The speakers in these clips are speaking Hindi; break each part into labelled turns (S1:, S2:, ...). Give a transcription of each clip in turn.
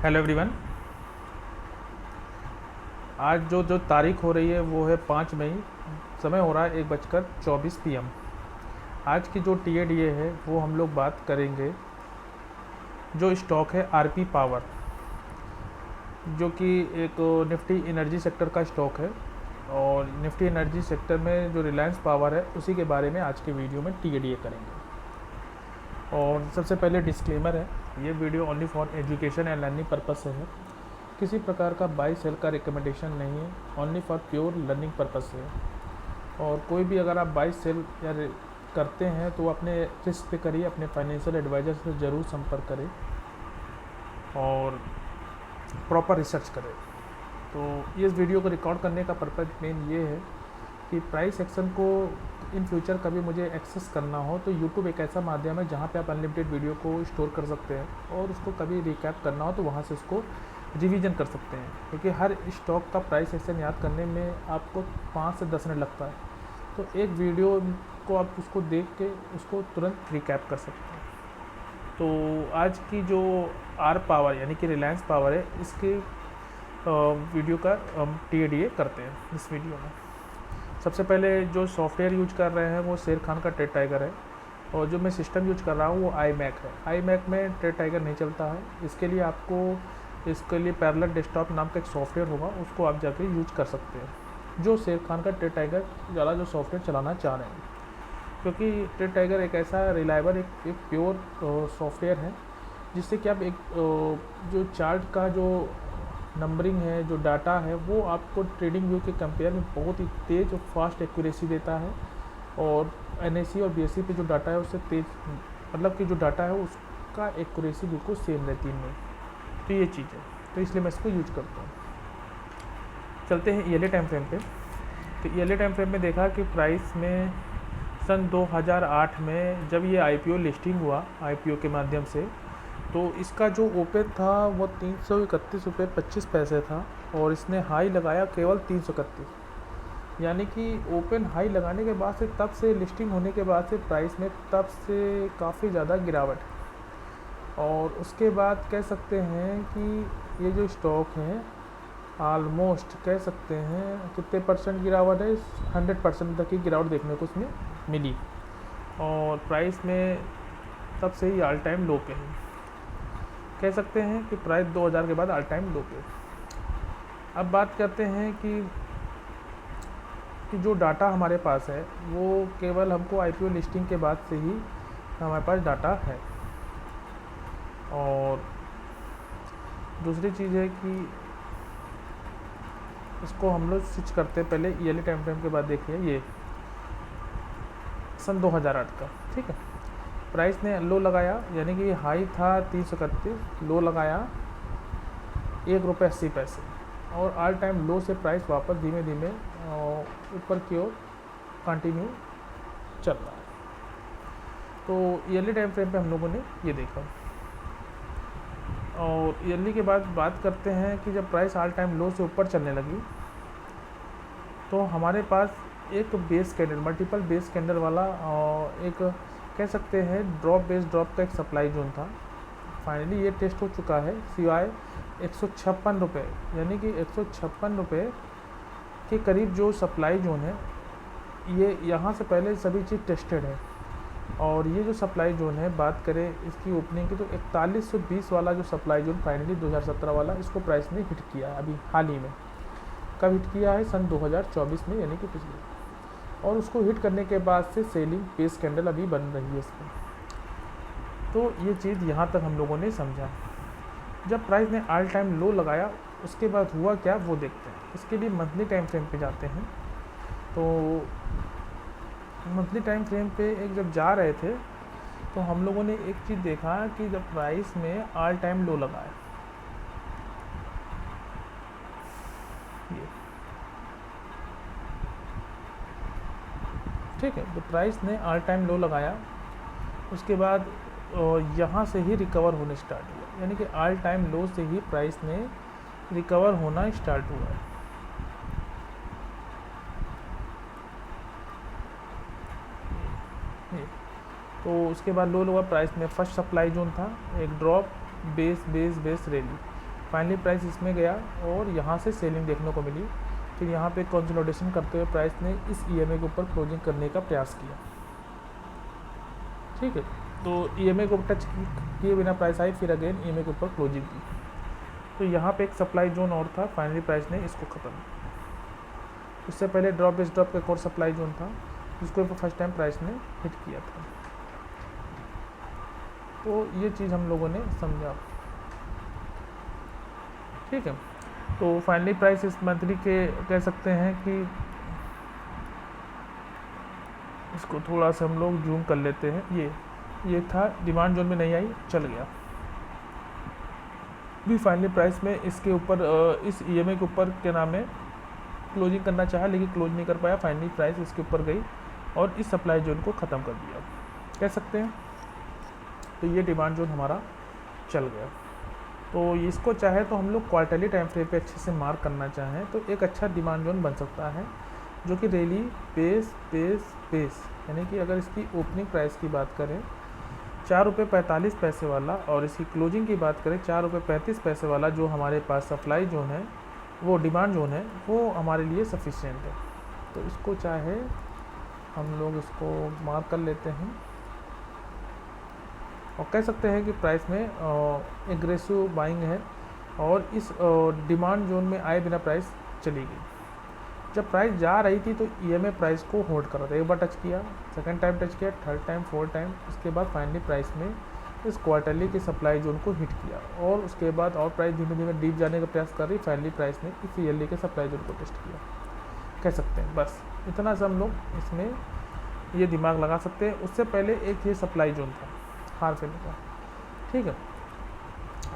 S1: Hello everyone. आज जो तारीख हो रही है वो है 5 मई। समय हो रहा है 1:24 PM। आज की जो TADA है वो हम लोग बात करेंगे। जो स्टॉक है आरपी पावर, जो कि एक निफ्टी एनर्जी सेक्टर का स्टॉक है, और निफ्टी एनर्जी सेक्टर में जो रिलायंस पावर है उसी के बारे में आज के वीडियो में TADA करेंगे। और सबसे पहले डिस्क्लेमर है, ये video only for education and learning purpose से है। किसी प्रकार का बाई सेल का रिकमेंडेशन नहीं है, only for pure learning purpose से है। और कोई भी अगर आप बाई सेल या करते हैं तो अपने रिस्क पे करिए, अपने फाइनेंशियल एडवाइज़र से ज़रूर संपर्क करें और प्रॉपर रिसर्च करें। तो इस वीडियो को रिकॉर्ड करने का पर्पज़ मेन ये है कि प्राइस एक्शन को इन फ्यूचर कभी मुझे एक्सेस करना हो तो यूट्यूब एक ऐसा माध्यम है जहाँ पे आप अनलिमिटेड वीडियो को स्टोर कर सकते हैं, और उसको कभी रिकैप करना हो तो वहाँ से उसको रिवीजन कर सकते हैं। क्योंकि हर स्टॉक का प्राइस एक्शन याद करने में आपको 5 से 10 मिनट लगता है, तो एक वीडियो को आप उसको देख के उसको तुरंत रिकैप कर सकते हैं। तो आज की जो आर पावर यानी कि रिलायंस पावर है, इसके वीडियो का हम TADA करते हैं इस वीडियो में। सबसे पहले जो सॉफ्टवेयर यूज कर रहे हैं वो शेर खान का ट्रेड टाइगर है, और जो मैं सिस्टम यूज कर रहा हूँ वो iMac है। iMac में ट्रेड टाइगर नहीं चलता है। इसके लिए पैरेलल डेस्कटॉप नाम का एक सॉफ्टवेयर होगा, उसको आप जाके यूज कर सकते हैं। जो शेर खान का ट्रेड टाइगर वाला जो सॉफ्टवेयर चलाना चाह रहे हैं, क्योंकि ट्रेड टाइगर एक ऐसा रिलायबल एक प्योर सॉफ्टवेयर है जिससे कि आप एक जो चार्ट का जो नंबरिंग है, जो डाटा है, वो आपको ट्रेडिंग व्यू के कंपेयर में बहुत ही तेज़ और फास्ट एक्यूरेसी देता है। और NSE और BSE पे जो डाटा है उससे तेज़, मतलब कि जो डाटा है उसका एक्यूरेसी बिल्कुल सेम रहती है। तो ये चीज़ है, तो इसलिए मैं इसको यूज करता हूँ। चलते हैं ईयरली टाइम फ्रेम पे। तो ईयरली टाइम फ्रेम में देखा कि प्राइस में सन 2008 में जब ये IPO लिस्टिंग हुआ IPO के माध्यम से, तो इसका जो ओपन था वो 331 रुपये 25 पैसे था, और इसने हाई लगाया केवल 331। यानी कि ओपन हाई लगाने के बाद से, तब से लिस्टिंग होने के बाद से प्राइस में तब से काफ़ी ज़्यादा गिरावट है। और उसके बाद कह सकते हैं कि ये जो स्टॉक है आलमोस्ट कह सकते हैं कितने परसेंट गिरावट है, 100% तक की गिरावट देखने को उसमें मिली। और प्राइस में तब से ही ऑल टाइम लो पे है। कह सकते हैं कि प्राइस 2000 के बाद ऑल टाइम लो पे। अब बात करते हैं कि जो डाटा हमारे पास है वो केवल हमको IPO लिस्टिंग के बाद से ही हमारे पास डाटा है। और दूसरी चीज़ है कि इसको हम लोग स्विच करते हैं। पहले ईयरली टाइम फ्रेम के बाद देखिए, ये सन 2008 का, ठीक है। प्राइस ने लो लगाया, यानी कि हाई था 331, लो लगाया 1 रुपये 80 पैसे, और ऑल टाइम लो से प्राइस वापस धीमे धीमे ऊपर की ओर कंटिन्यू चल रहा है। तो ईयरली टाइम फ्रेम पे हम लोगों ने ये देखा। और ईयरली के बाद बात करते हैं कि जब प्राइस ऑल टाइम लो से ऊपर चलने लगी तो हमारे पास एक base candle, multiple base candle वाला, एक कह सकते हैं ड्रॉप बेस ड्रॉप का एक सप्लाई जोन था। फाइनली ये टेस्ट हो चुका है, सिवाय 156 रुपये, यानी कि 156 रुपये के करीब जो सप्लाई जोन है, ये यहाँ से पहले सभी चीज़ टेस्टेड है। और ये जो सप्लाई जोन है, बात करें इसकी ओपनिंग की, तो 4120 वाला जो सप्लाई जोन फाइनली 2017 वाला, इसको प्राइस ने हिट किया है अभी हाल ही में। कब हिट किया है? सन 2024 में, यानी कि पिछले। और उसको हिट करने के बाद से सेलिंग बेस कैंडल अभी बन रही है इसमें। तो ये चीज़ यहाँ तक हम लोगों ने समझा। जब प्राइस ने ऑल टाइम लो लगाया उसके बाद हुआ क्या, वो देखते हैं। इसके लिए मंथली टाइम फ्रेम पे जाते हैं। तो मंथली टाइम फ्रेम पे एक जब जा रहे थे तो हम लोगों ने एक चीज़ देखा कि जब प्राइस में ऑल टाइम लो लगाया, ये ठीक है, तो प्राइस ने ऑल टाइम लो लगाया, उसके बाद यहाँ से ही रिकवर होने स्टार्ट हुआ, यानी कि ऑल टाइम लो से ही प्राइस ने रिकवर होना स्टार्ट हुआ है। तो उसके बाद लो लगा प्राइस में। फर्स्ट सप्लाई जोन था एक drop, base base base rally, finally price इसमें गया और यहाँ से सेलिंग देखने को मिली। फिर यहाँ पे कंसोलिडेशन करते हुए प्राइस ने इस ईएमए के ऊपर क्लोजिंग करने का प्रयास किया। ठीक है, तो ईएमए को टच किए बिना प्राइस आई, फिर अगेन ईएमए के ऊपर क्लोजिंग की। तो यहाँ पे एक सप्लाई जोन और था, फाइनली प्राइस ने इसको ख़त्म। इससे पहले ड्रॉप बेस ड्रॉप का एक और सप्लाई जोन था जिसको फर्स्ट टाइम प्राइस ने हिट किया था। तो ये चीज़ हम लोगों ने समझा। ठीक है, तो फाइनली प्राइस इस मंथली के कह सकते हैं कि इसको थोड़ा सा हम लोग जूम कर लेते हैं। ये था, डिमांड जोन में नहीं आई, चल गया। भी फाइनली प्राइस में इसके ऊपर इस ईएमए के ऊपर क्या नाम है क्लोजिंग करना चाहा, लेकिन क्लोज नहीं कर पाया। फाइनली प्राइस इसके ऊपर गई और इस सप्लाई जोन को ख़त्म कर दिया कह सकते हैं। तो ये डिमांड जोन हमारा चल गया। तो इसको चाहे तो हम लोग क्वार्टरली टाइम फ्रेम पे अच्छे से मार्क करना चाहें तो एक अच्छा डिमांड जोन बन सकता है, जो कि रैली बेस बेस बेस, यानी कि अगर इसकी ओपनिंग प्राइस की बात करें ₹4.45 वाला और इसकी क्लोजिंग की बात करें ₹4.35 वाला, जो हमारे पास सप्लाई जोन है, वो डिमांड जोन है, वो हमारे लिए सफिशिएंट है। तो इसको चाहे हम लोग इसको मार्क कर लेते हैं और कह सकते हैं कि प्राइस में एग्रेसिव बाइंग है और इस डिमांड जोन में आए बिना प्राइस चली गई। जब प्राइस जा रही थी तो ईएमए प्राइस को होल्ड कर रहा था। एक बार टच किया, सेकंड टाइम टच किया, थर्ड टाइम, फोर्थ टाइम, उसके बाद फाइनली प्राइस में इस क्वार्टरली की सप्लाई जोन को हिट किया और उसके बाद और प्राइस धीमे धीमे डीप जाने का प्रयास कर रही। फाइनली प्राइस ने इस ईयरली के सप्लाई जोन को टेस्ट किया कह सकते हैं। बस इतना सा हम लोग इसमें ये दिमाग लगा सकते हैं। उससे पहले एक ये सप्लाई जोन था हारफेली का, ठीक है,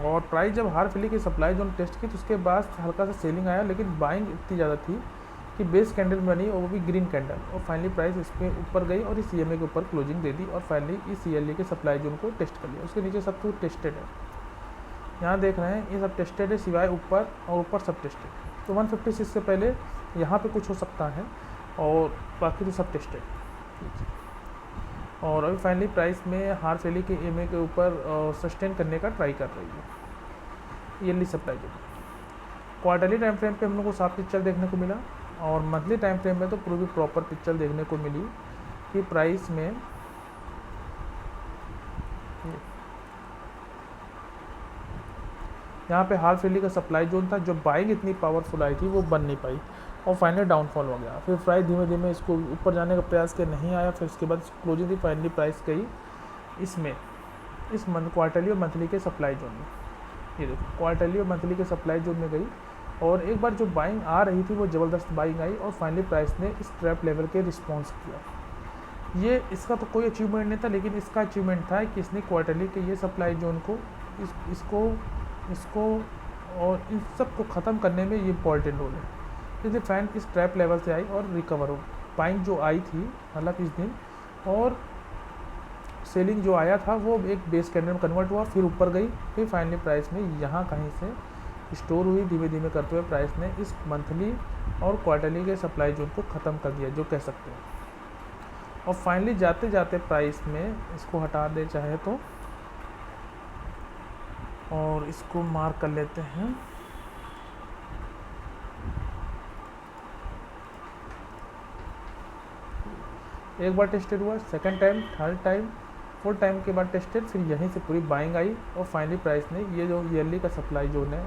S1: और प्राइस जब हारफेली की सप्लाई जोन टेस्ट की तो उसके बाद हल्का सा सेलिंग आया, लेकिन बाइंग इतनी ज़्यादा थी कि बेस कैंडल बनी और वो भी ग्रीन कैंडल, और फाइनली प्राइस इसके ऊपर गई और इस ईएमए के ऊपर क्लोजिंग दे दी और फाइनली इस ईयरली के सप्लाई जोन को टेस्ट कर लिया। उसके नीचे सब कुछ टेस्टेड है, यहाँ देख रहे हैं ये सब टेस्टेड है, सिवाय ऊपर, और ऊपर सब टेस्टेड। तो 156 से पहले यहाँ पे कुछ हो सकता है और बाकी तो सब टेस्टेड। और अभी फाइनली प्राइस में हारफेली के ईएमए के ऊपर सस्टेन करने का ट्राई कर रही है yearly supply zone. Quarterly time frame पे हम लोग को साफ पिक्चर देखने को मिला और मंथली टाइम फ्रेम में तो पूरी प्रॉपर पिक्चर देखने को मिली कि प्राइस में यहाँ पे हारफेली का सप्लाई जोन था, जो बाइंग इतनी पावरफुल आई थी वो बन नहीं पाई और फाइनली डाउनफॉल हो गया। फिर प्राइस धीमे धीमे इसको ऊपर जाने का प्रयास किया, नहीं आया। फिर उसके बाद क्लोजिंग थी, फाइनली प्राइस गई इसमें इस क्वार्टरली और मंथली के सप्लाई जोन में। ये देखो क्वार्टरली और मंथली के सप्लाई जोन में गई और एक बार जो बाइंग आ रही थी वो ज़बरदस्त बाइंग आई और फाइनली प्राइस ने इस ट्रैप लेवल के रिस्पॉन्स किया। ये इसका तो कोई अचीवमेंट नहीं था, लेकिन इसका अचीवमेंट था कि इसने क्वार्टरली के ये सप्लाई जोन को इसको और इन सब को ख़त्म करने में ये इंपॉर्टेंट रोल है। इसलिए फैन इस ट्रैप लेवल से आई और रिकवर हो। बाइंग जो आई थी हालांकि इस दिन, और सेलिंग जो आया था वो एक बेस कैंडल में कन्वर्ट हुआ, फिर ऊपर गई, फिर फाइनली प्राइस में यहाँ कहीं से स्टोर हुई। धीमे धीमे करते हुए प्राइस ने इस मंथली और क्वार्टरली के सप्लाई जोन को ख़त्म कर दिया, जो कह सकते हैं। और फाइनली जाते जाते प्राइस में इसको हटा दे चाहे तो, और इसको मार्क कर लेते हैं। एक बार टेस्टेड हुआ, second time, third time, fourth time के बाद टेस्टेड, फिर यहीं से पूरी बाइंग आई और फाइनली प्राइस ने ये जो ईयरली का सप्लाई जोन है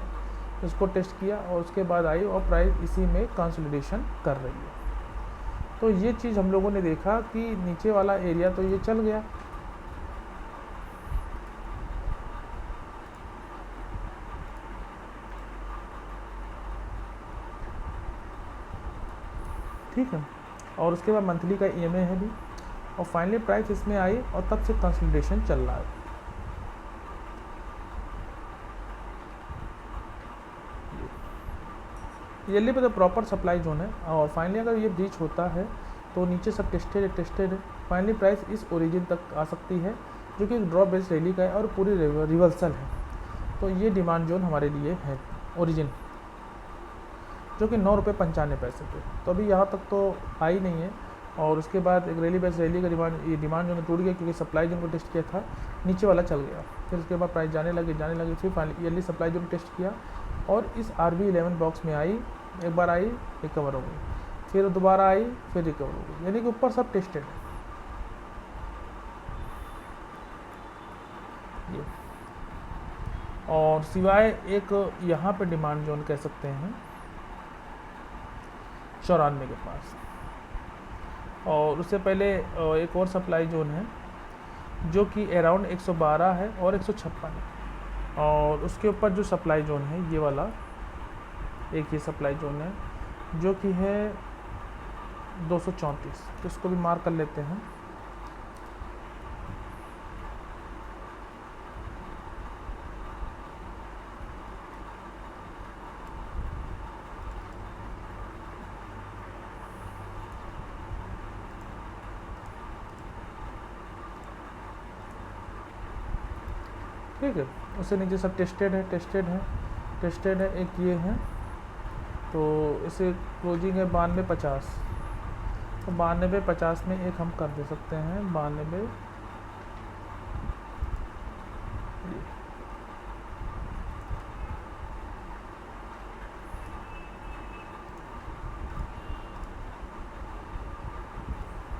S1: उसको टेस्ट किया और उसके बाद आई और प्राइस इसी में कंसोलिडेशन कर रही है। तो ये चीज़ हम लोगों ने देखा कि नीचे वाला एरिया तो ये चल गया, ठीक है, और उसके बाद मंथली का ईएमए है भी, और फाइनली प्राइस इसमें आई और तब से कंसोलिडेशन चल रहा है। ईयरली पे तो प्रॉपर सप्लाई जोन है और फाइनली अगर ये ब्रीच होता है तो नीचे सब टेस्टेड है। फाइनली प्राइस इस ओरिजिन तक आ सकती है, जो कि ड्रॉप बेस्ड रैली का है और पूरी रिवर्सल है। तो ये डिमांड जोन हमारे लिए है ओरिजिन, जो कि ₹9.95 पे। तो अभी यहाँ तक तो आई नहीं है, और उसके बाद एक रैली बेस रैली का डिमांड जो टूट गया क्योंकि सप्लाई जोन को टेस्ट किया था, नीचे वाला चल गया। फिर उसके बाद प्राइस जाने लगे, फिर finally early supply zone test किया और इस RB11 बॉक्स में आई, एक बार आई रिकवर हो गई, फिर दोबारा आई, फिर रिकवर हो गई, यानी कि ऊपर सब टेस्टेड है ये। और सिवाय एक यहाँ पे डिमांड जोन कह सकते हैं 94 के पास, और उससे पहले एक और सप्लाई जोन है जो कि अराउंड 112 है और 156 है, और उसके ऊपर जो सप्लाई जोन है ये वाला एक ही सप्लाई जोन है जो कि है 234, तो इसको भी मार्क कर लेते हैं। ठीक है, उससे नीचे सब टेस्टेड है। एक ये है, तो इसे क्लोजिंग है 92.50, तो 92.50 में एक हम कर दे सकते हैं 92।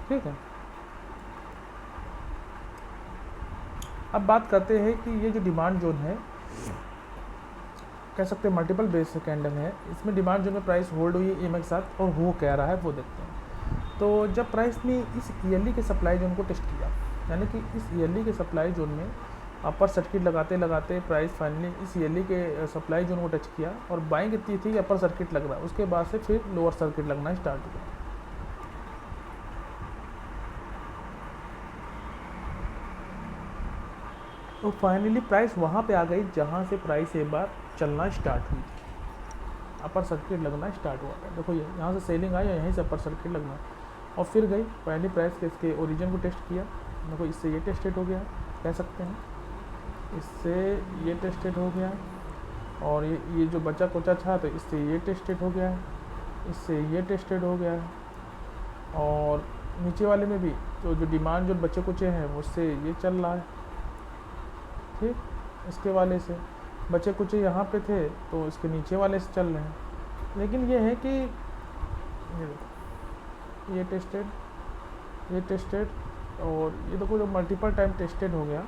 S1: ठीक है, अब बात करते हैं कि ये जो डिमांड जोन है, कह सकते हैं मल्टीपल बेस कैंडल है, इसमें डिमांड जोन में प्राइस होल्ड हुई EMA के साथ और हो कह रहा है वो देखते हैं। तो जब प्राइस ने इस ईयरली के सप्लाई जोन को टेस्ट किया, यानी कि इस ईयरली के सप्लाई जोन में अपर सर्किट लगाते प्राइस फाइनली इस ईयरली के सप्लाई जोन को टच किया और बाइंग इतनी थी अपर सर्किट लग रहा है, उसके बाद से फिर लोअर सर्किट लगना स्टार्ट हुआ। तो फाइनली प्राइस वहाँ पे आ गई जहाँ से प्राइस एक बार चलना स्टार्ट हुई, अपर सर्किट लगना स्टार्ट हुआ था। देखो ये यहाँ से सेलिंग आई और यहीं से अपर सर्किट लगना, और फिर गई फाइनली प्राइस के इसके ओरिजिन को टेस्ट किया। देखो इससे ये टेस्टेड हो गया, कह सकते हैं इससे ये टेस्टेड हो गया, और ये जो बचा कुचा था तो इससे ये टेस्टेड हो गया है, इससे ये टेस्टेड हो गया है, और नीचे वाले में भी तो जो डिमांड जो बचे कुचे हैं उससे ये चल रहा है। ठीक, इसके वाले से बचे कुछ यहाँ पे थे तो इसके नीचे वाले से चल रहे हैं, लेकिन ये है कि ये टेस्टेड और ये देखो जो मल्टीपल टाइम टेस्टेड हो गया,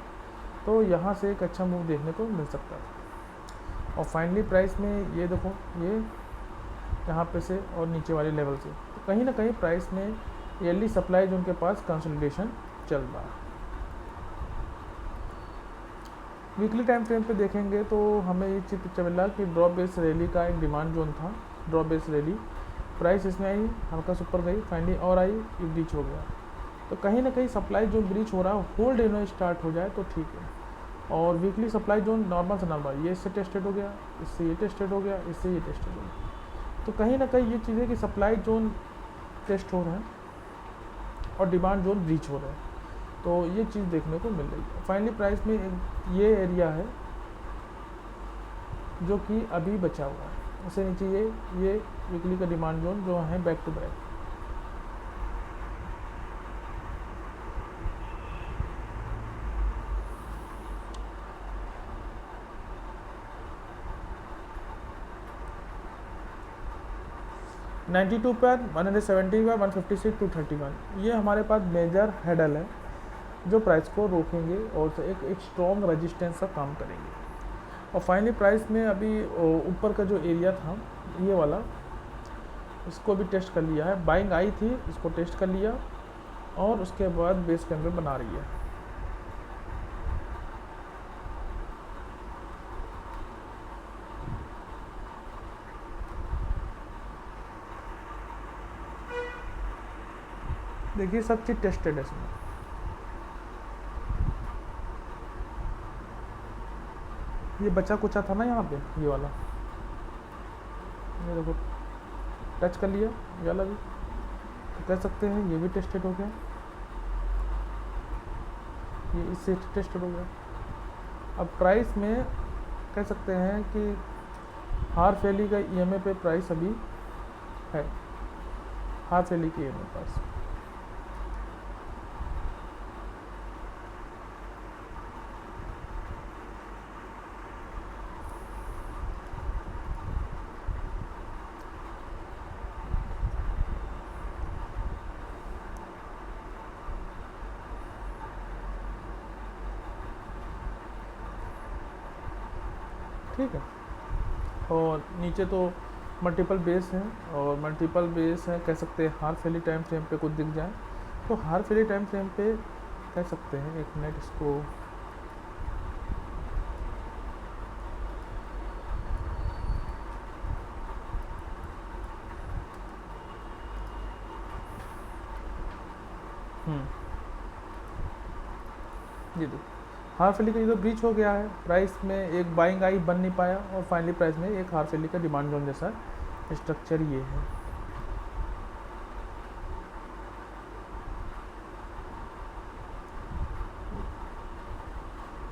S1: तो यहाँ से एक अच्छा मूव देखने को मिल सकता था। और फाइनली प्राइस में ये देखो ये यहाँ पे से और नीचे वाले लेवल से, तो कहीं ना कहीं प्राइस में ईयरली सप्लाई जो उनके पास कंसोलिडेशन चल रहा है। वीकली टाइम फ्रेम पे देखेंगे तो हमें ये चित्र मिला कि ड्रॉप बेस रैली का एक डिमांड जोन था, ड्रॉप बेस रैली प्राइस इसमें आई, हल्का से ऊपर गई, फाइनली और आई, ये ब्रीच हो गया। तो कहीं ना कहीं सप्लाई जोन ब्रीच हो रहा है, होल्ड होना स्टार्ट हो जाए तो ठीक है। और वीकली सप्लाई जोन नॉर्मल से नॉर्मल, ये इससे टेस्टेड हो गया, इससे ये टेस्टेड हो गया, इससे ये टेस्टेड हो गया। तो कहीं ना कहीं ये चीज़ें कि सप्लाई जोन टेस्ट हो रहे हैं और डिमांड जोन ब्रीच हो रहे हैं, तो ये चीज़ देखने को मिल रही है। फाइनली प्राइस में ये एरिया है जो कि अभी बचा हुआ है, उससे नीचे ये वीकली का डिमांड जोन जो है बैक टू बैक। $92 पर, 170 पर, 156 to 31, ये हमारे पास मेजर हेडल है जो प्राइस को रोकेंगे और एक स्ट्रॉन्ग रेजिस्टेंस का काम करेंगे। और फाइनली प्राइस में अभी ऊपर का जो एरिया था ये वाला, इसको भी टेस्ट कर लिया है, बाइंग आई थी, इसको टेस्ट कर लिया और उसके बाद बेस कैंडल बना रही है। देखिए सब चीज़ टेस्टेड है इसमें। ये बचा कुचा था ना यहाँ पे, ये वाला, ये देखो टच कर लिया ये वाला भी, तो कह सकते हैं ये भी टेस्टेड हो गया, ये इससे टेस्टेड हो गया। अब प्राइस में कह सकते हैं कि हार्फ वैली का EMA पे प्राइस अभी है, हार्फ वैली की EMA पास ठीक है। और नीचे तो मल्टीपल बेस हैं, और मल्टीपल बेस हैं कह सकते हैं हाफ एली टाइम फ्रेम पे कुछ दिख जाए तो हाफ एली टाइम फ्रेम पे कह सकते हैं। एक मिनट इसको जी देखो हाफ एली का ये तो ब्रीच हो गया है, प्राइस में एक बाइंग आई बन नहीं पाया, और फाइनली प्राइस में एक हाफ एली का डिमांड जोन जैसा स्ट्रक्चर ये है।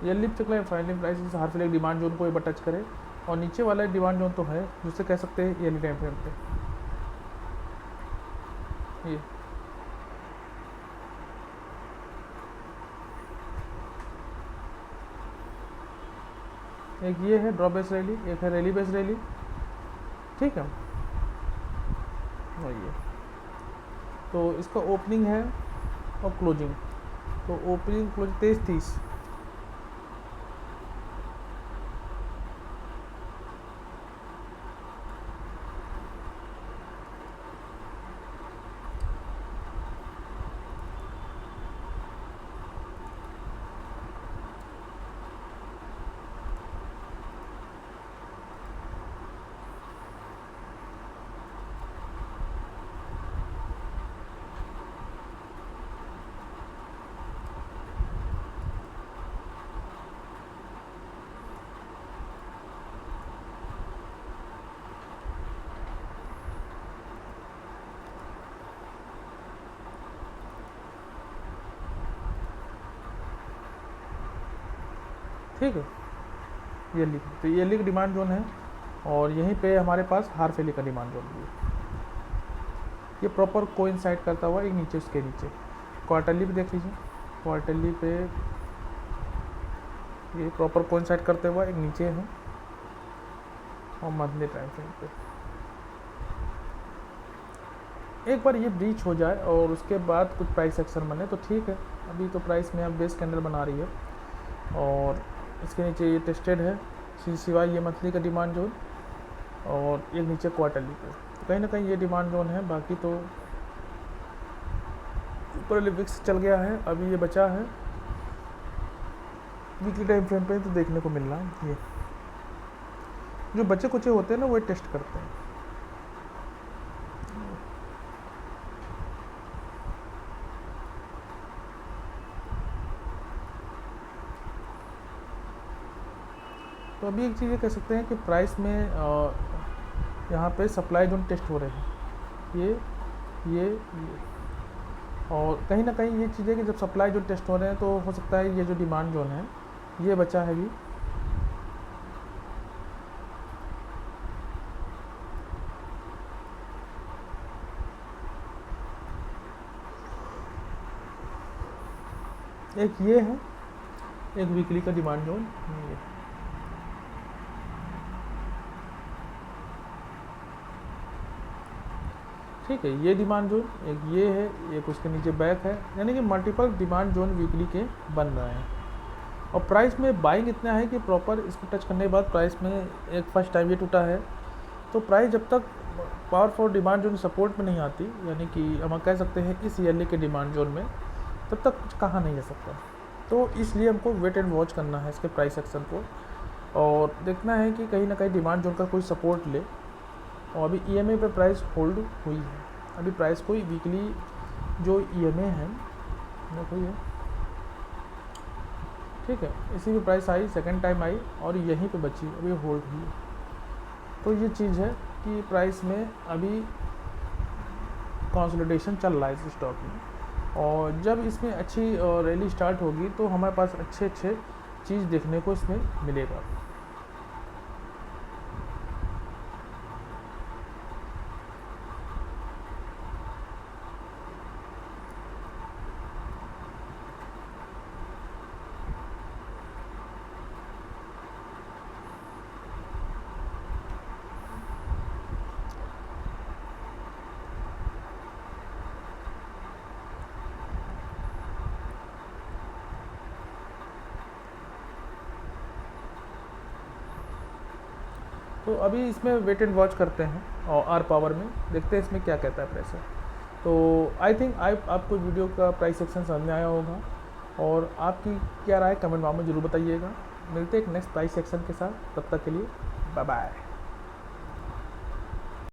S1: ये लिप चकला फाइनली प्राइस इस हाफ एली डिमांड जोन को एक बार टच करे, और नीचे वाला डिमांड जोन तो है जिससे कह सकते हैं ये टाइम फ्रेम पे ये एक ये है ड्रॉप बेस रैली, एक है रैली बेस रैली, ठीक है। और ये तो इसका ओपनिंग है और क्लोजिंग, तो ओपनिंग क्लोजिंग 23-30 ठीक है। ये लिख तो ये लिख डिमांड जोन है, और यहीं पे हमारे पास हाफ एली का डिमांड जोन भी है। ये प्रॉपर कोइंसाइड करता हुआ एक नीचे उसके नीचे क्वार्टरली भी देख लीजिए, क्वार्टरली पे ये प्रॉपर कोइंसाइड करते हुआ एक नीचे है, और मंथली टाइम फ्रेम पे एक बार ये ब्रीच हो जाए और उसके बाद कुछ प्राइस एक्शन बने तो ठीक है। अभी तो प्राइस में अब बेस कैंडल बना रही है, और इसके नीचे ये टेस्टेड है सिवाय ये मंथली का डिमांड जोन, और एक नीचे क्वार्टरली पे तो कहीं ना कहीं ये डिमांड जोन है। बाकी तो ऊपर विक्स चल गया है, अभी ये बचा है वीकली टाइम फ्रेम पे तो देखने को मिल रहा है। ये जो बच्चे कुछ होते हैं ना वो टेस्ट करते हैं। तो अभी एक चीज़ ये कह सकते हैं कि प्राइस में यहाँ पे सप्लाई जोन टेस्ट हो रहे हैं ये और कहीं ना कहीं ये चीज़ें कि जब सप्लाई जोन टेस्ट हो रहे हैं तो हो सकता है ये जो डिमांड जोन है ये बचा है भी, एक ये है एक वीकली का डिमांड जोन ये। ठीक है, ये डिमांड जोन एक ये है, एक उसके नीचे बैक है, यानी कि मल्टीपल डिमांड जोन वीकली के बन रहे हैं। और प्राइस में बाइंग इतना है कि प्रॉपर इसको टच करने के बाद प्राइस में एक फर्स्ट टाइम ये टूटा है। तो प्राइस जब तक power for demand zone support में नहीं आती, यानी कि हम कह सकते हैं इस ईयरली के डिमांड जोन में, तब तक कुछ कहा नहीं जा सकता। तो इसलिए हमको वेट एंड वॉच करना है इसके प्राइस एक्शन को, और देखना है कि कहीं ना कहीं डिमांड जोन का कोई सपोर्ट ले। और अभी EMA पे प्राइस होल्ड हुई है, अभी प्राइस कोई वीकली जो EMA है देखो ये, ठीक है, इसी में price I second time I और यहीं पे बची अभी होल्ड हुई। तो ये चीज़ है कि प्राइस में अभी कंसोलिडेशन चल रहा है इस स्टॉक में, और जब इसमें अच्छी रैली स्टार्ट होगी तो हमारे पास अच्छे चीज़ देखने को इसमें मिलेगा। तो अभी इसमें वेट एंड वॉच करते हैं और आर पावर में देखते हैं इसमें क्या कहता है प्रेशर। तो आई थिंक आपको वीडियो का प्राइस सेक्शन समझ में आया होगा, और आपकी क्या राय कमेंट बॉक्स में ज़रूर बताइएगा। मिलते हैं एक नेक्स्ट प्राइस सेक्शन के साथ, तब तक के लिए बाय बाय।